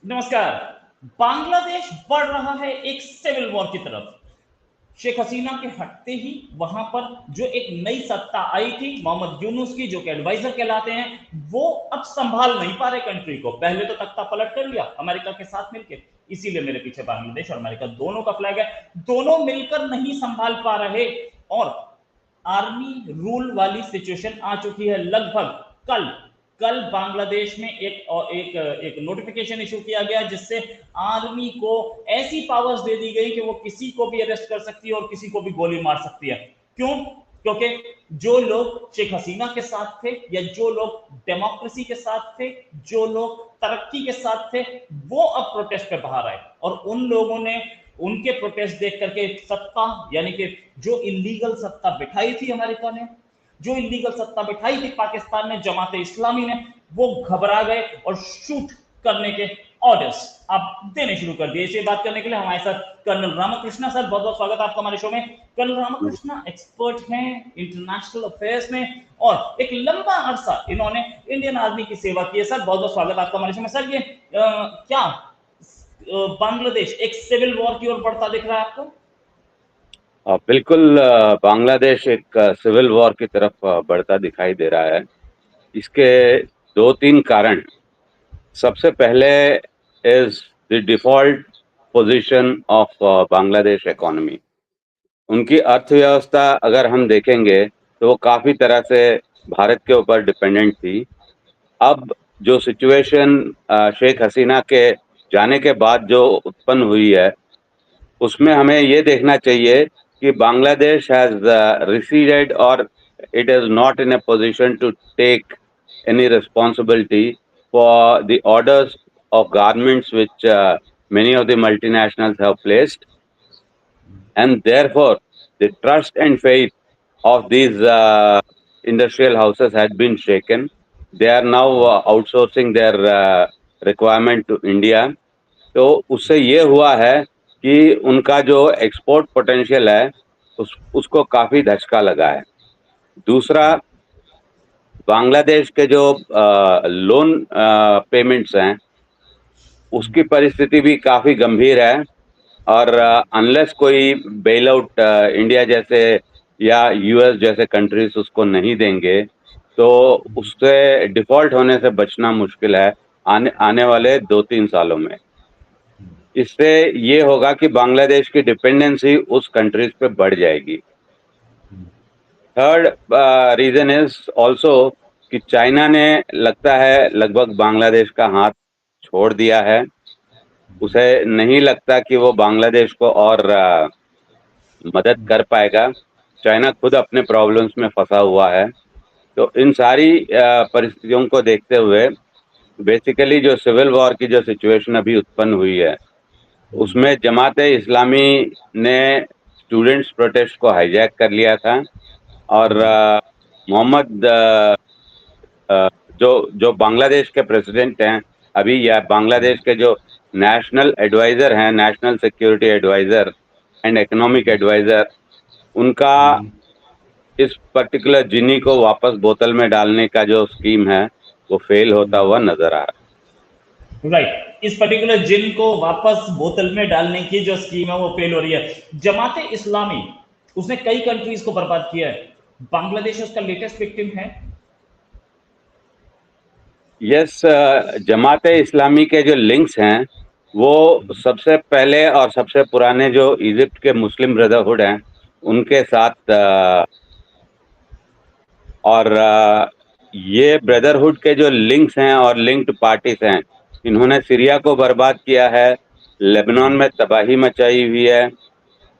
नमस्कार। बांग्लादेश बढ़ रहा है एक सिविल वॉर की तरफ। शेख हसीना के हटते ही वहां पर जो एक नई सत्ता आई थी मोहम्मद यूनुस की, जो कि एडवाइजर कहलाते हैं, वो अब संभाल नहीं पा रहे कंट्री को। पहले तो तख्ता पलट कर लिया अमेरिका के साथ मिलकर, इसीलिए मेरे पीछे बांग्लादेश और अमेरिका दोनों का फ्लैग है। दोनों मिलकर नहीं संभाल पा रहे और आर्मी रूल वाली सिचुएशन आ चुकी है। लगभग कल कल बांग्लादेश में एक नोटिफिकेशन इशू किया गया, जिससे आर्मी को ऐसी पावर्स दे दी गई कि वो किसी को भी अरेस्ट कर सकती है और किसी को भी गोली मार सकती है। क्यों? क्योंकि जो लोग शेख हसीना के साथ थे या जो लोग डेमोक्रेसी के साथ थे, जो लोग तरक्की के साथ थे, वो अब प्रोटेस्ट पे बाहर आए और उन लोगों ने उनके प्रोटेस्ट देख करके सत्ता, यानी कि जो इलीगल सत्ता बिठाई थी अमेरिका ने, जो इलीगल सत्ता बिठाई थी पाकिस्तान ने, जमात इस्लामी ने, वो घबरा गए और शूट करने के ऑर्डर्स आप देने शुरू कर दिए। इसे बात करने के लिए हमारे साथ कर्नल रामकृष्णा सर, बहुत बहुत स्वागत आपका हमारे शो में। कर्नल रामकृष्णा एक्सपर्ट हैं इंटरनेशनल अफेयर्स में और एक लंबा अरसा इन्होंने इंडियन आर्मी की सेवा की है। सर बहुत बहुत स्वागत आपका हमारे शो में। सर ये क्या बांग्लादेश एक सिविल वॉर की ओर बढ़ता दिख रहा है आपको? बिल्कुल। बांग्लादेश एक सिविल वॉर की तरफ बढ़ता दिखाई दे रहा है। इसके दो तीन कारण। सबसे पहले is the default position of Bangladesh economy. उनकी अर्थव्यवस्था अगर हम देखेंगे तो वो काफ़ी तरह से भारत के ऊपर डिपेंडेंट थी। अब जो सिचुएशन शेख हसीना के जाने के बाद जो उत्पन्न हुई है, उसमें हमें ये देखना चाहिए कि बांग्लादेश हैज रिसीडेड और it is not in a position to take any responsibility for the orders of garments which many of the multinationals have placed, and therefore the trust and faith of these industrial houses had been shaken. They are now outsourcing their requirement to India. तो उससे ये हुआ है कि उनका जो export potential है उसको काफ़ी धचका लगा है। दूसरा, बांग्लादेश के जो लोन पेमेंट्स हैं उसकी परिस्थिति भी काफ़ी गंभीर है और अनलेस कोई बेल आउट इंडिया जैसे या यूएस जैसे कंट्रीज उसको नहीं देंगे तो उससे डिफ़ॉल्ट होने से बचना मुश्किल है आने वाले 2-3 सालों में। इससे ये होगा कि बांग्लादेश की डिपेंडेंसी उस कंट्रीज पे बढ़ जाएगी। थर्ड रीज़न इज ऑल्सो कि चाइना ने लगता है लगभग बांग्लादेश का हाथ छोड़ दिया है। उसे नहीं लगता कि वो बांग्लादेश को और मदद कर पाएगा। चाइना खुद अपने प्रॉब्लम्स में फंसा हुआ है। तो इन सारी परिस्थितियों को देखते हुए बेसिकली जो सिविल वॉर की जो सिचुएशन अभी उत्पन्न हुई है उसमें जमात इस्लामी ने स्टूडेंट्स प्रोटेस्ट को हाईजैक कर लिया था और मोहम्मद जो जो बांग्लादेश के प्रेसिडेंट हैं अभी, या बांग्लादेश के जो नेशनल एडवाइज़र हैं, national security adviser and economic adviser, उनका इस पर्टिकुलर जिन्नी को वापस बोतल में डालने का जो स्कीम है वो फेल होता हुआ नजर आ रहा है। राइट, इस पर्टिकुलर जिन को वापस बोतल में डालने की जो स्कीम है वो फेल हो रही है। जमाते इस्लामी उसने कई कंट्रीज को बर्बाद किया है, बांग्लादेश उसका लेटेस्ट विक्टिम है। यस, जमात इस्लामी के जो लिंक्स हैं वो सबसे पहले और सबसे पुराने जो इजिप्ट के मुस्लिम ब्रदरहुड हैं उनके साथ और ये ब्रदरहुड के जो लिंक्स हैं और लिंक्ड पार्टीज हैं, इन्होंने सीरिया को बर्बाद किया है, लेबनान में तबाही मचाई हुई है,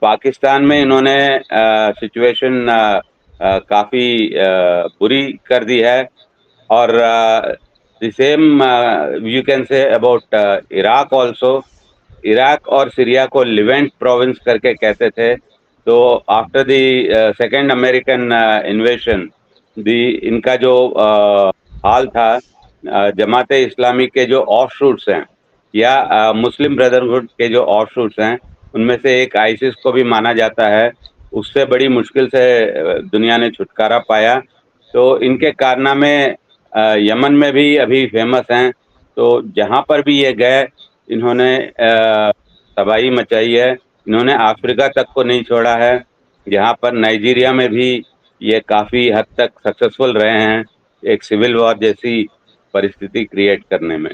पाकिस्तान में इन्होंने सिचुएशन काफ़ी बुरी कर दी है और the same you can say about Iraq also. Iraq और सीरिया को लिवेंट प्रोविंस करके कहते थे। तो आफ्टर द सेकेंड अमेरिकन इन्वेशन इनका जो हाल था, जमात इस्लामी के जो ऑफ शूट्स हैं या मुस्लिम ब्रदरहुड के जो ऑफ शूट्स हैं उनमें से एक आईसिस को भी माना जाता है, उससे बड़ी मुश्किल से दुनिया ने छुटकारा पाया। तो इनके कारनामे यमन में भी अभी फेमस हैं। तो जहाँ पर भी ये गए इन्होंने तबाही मचाई है। इन्होंने अफ्रीका तक को नहीं छोड़ा है, यहाँ पर नाइजीरिया में भी ये काफ़ी हद तक सक्सेसफुल रहे हैं एक सिविल वॉर जैसी परिस्थिति क्रिएट करने में।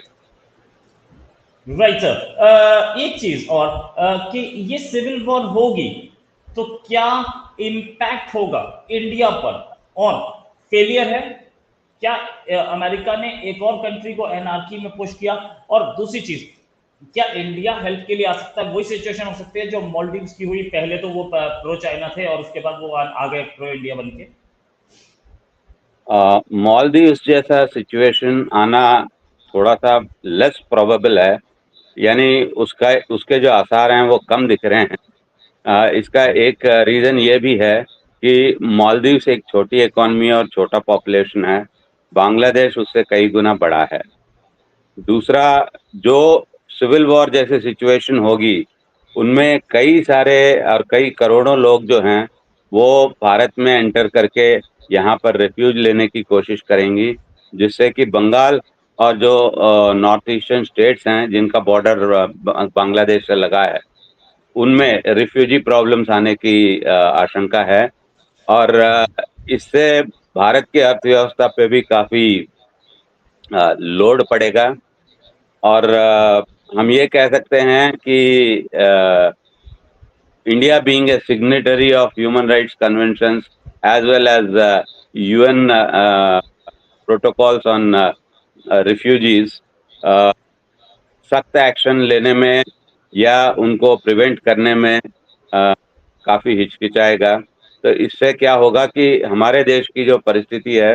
राइट सर, एक चीज और कि ये सिविल वॉर होगी तो क्या इम्पैक्ट होगा इंडिया पर, और फेलियर है क्या? अमेरिका ने एक और कंट्री को एनआरकी में पुश किया, और दूसरी चीज, क्या इंडिया हेल्प के लिए आ सकता है? वही सिचुएशन हो सकती है जो मॉलडीव्स की हुई, पहले तो वो प्रो चाइना थे और उसके बाद वो आ गए प्रो इंडिया बन के। मालदीव्स जैसा सिचुएशन आना थोड़ा सा लेस प्रोबेबल है, यानी उसके जो आसार हैं वो कम दिख रहे हैं। इसका एक रीज़न ये भी है कि मालदीव्स एक छोटी इकॉनमी और छोटा पॉपुलेशन है, बांग्लादेश उससे कई गुना बड़ा है। दूसरा, जो सिविल वॉर जैसे सिचुएशन होगी उनमें कई सारे और कई करोड़ों लोग जो हैं वो भारत में एंटर करके यहाँ पर रेफ्यूज लेने की कोशिश करेंगी, जिससे कि बंगाल और जो नॉर्थ ईस्टर्न स्टेट्स हैं जिनका बॉर्डर बांग्लादेश से लगा है, उनमें रिफ्यूजी प्रॉब्लम्स आने की आशंका है। और इससे भारत की अर्थव्यवस्था पे भी काफ़ी लोड पड़ेगा। और हम ये कह सकते हैं कि India being a signatory of human rights conventions as well as UN protocols on refugees, सख्त एक्शन लेने में या उनको प्रिवेंट करने में काफ़ी हिचकिचाएगा। तो इससे क्या होगा कि हमारे देश की जो परिस्थिति है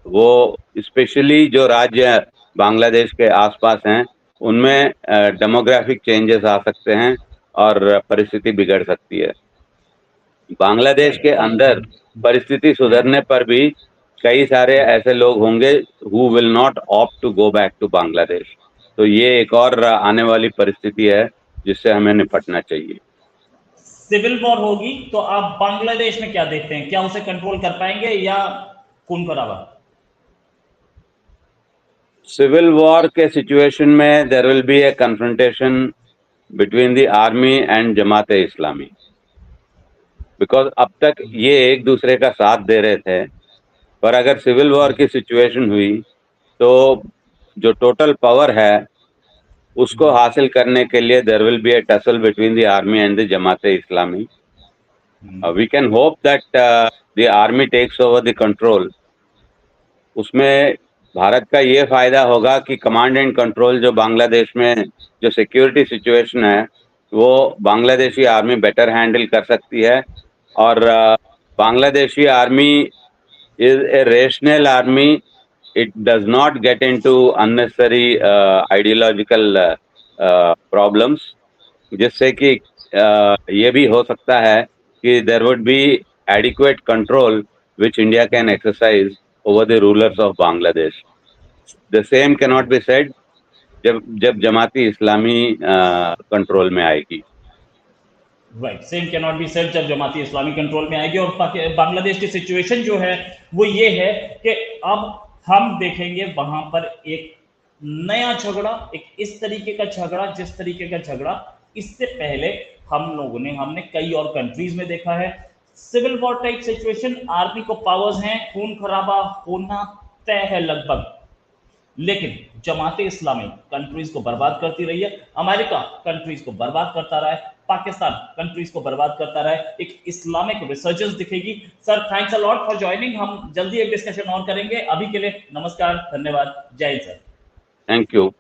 वो स्पेशली जो राज्य बांग्लादेश के आसपास हैं उनमें डेमोग्राफिक चेंजेस आ सकते हैं और परिस्थिति बिगड़ सकती है। बांग्लादेश के अंदर परिस्थिति सुधरने पर भी कई सारे ऐसे लोग होंगे who will not opt to go back to Bangladesh. तो ये एक और आने वाली परिस्थिति है जिससे हमें निपटना चाहिए। सिविल वॉर होगी तो आप बांग्लादेश में क्या देखते हैं, क्या उसे कंट्रोल कर पाएंगे या खून खराबा? सिविल वॉर के सिचुएशन में there will be a confrontation between the army and Jamaat-e Islami, because अब तक ये एक दूसरे का साथ दे रहे थे, पर अगर सिविल वॉर की सिचुएशन हुई तो जो टोटल पावर है उसको हासिल करने के लिए there will be a tussle between the army and the Jamaat-e-Islami. We can hope that the army takes over the control. उसमें भारत का ये फायदा होगा कि कमांड एंड कंट्रोल जो बांग्लादेश में जो सिक्योरिटी सिचुएशन है वो बांग्लादेशी आर्मी बेटर हैंडल कर सकती है। और Bangladeshi army is a rational army. It does not get into unnecessary ideological problems, जिससे कि ये भी हो सकता है कि there would be adequate control which India can exercise over the rulers of Bangladesh. The same cannot be said जब जब जमाती इस्लामी कंट्रोल में आएगी। Right, same can not be said जब जमाती इस्लामी कंट्रोल में आएगी। और बांग्लादेश की सिचुएशन जो है वो ये है कि अब हम देखेंगे वहां पर एक नया झगड़ा, एक इस तरीके का झगड़ा जिस तरीके का झगड़ा इससे पहले हमने कई और कंट्रीज में देखा है। Civil war type situation, army को पावर्स हैं, खून खराबा होना तय है लगभग, लेकिन जमाते इस्लामी कंट्रीज को बर्बाद करती रही है, अमेरिका कंट्रीज को बर्बाद करता रहा है, पाकिस्तान कंट्रीज को बर्बाद करता रहा है, एक इस्लामिक रिसर्जेंस दिखेगी। Sir thanks a lot for joining, हम जल्दी एक डिस्कशन और करेंगे। अभी के लिए नमस्कार, धन्यवाद, जय हिंद सर। Thank you.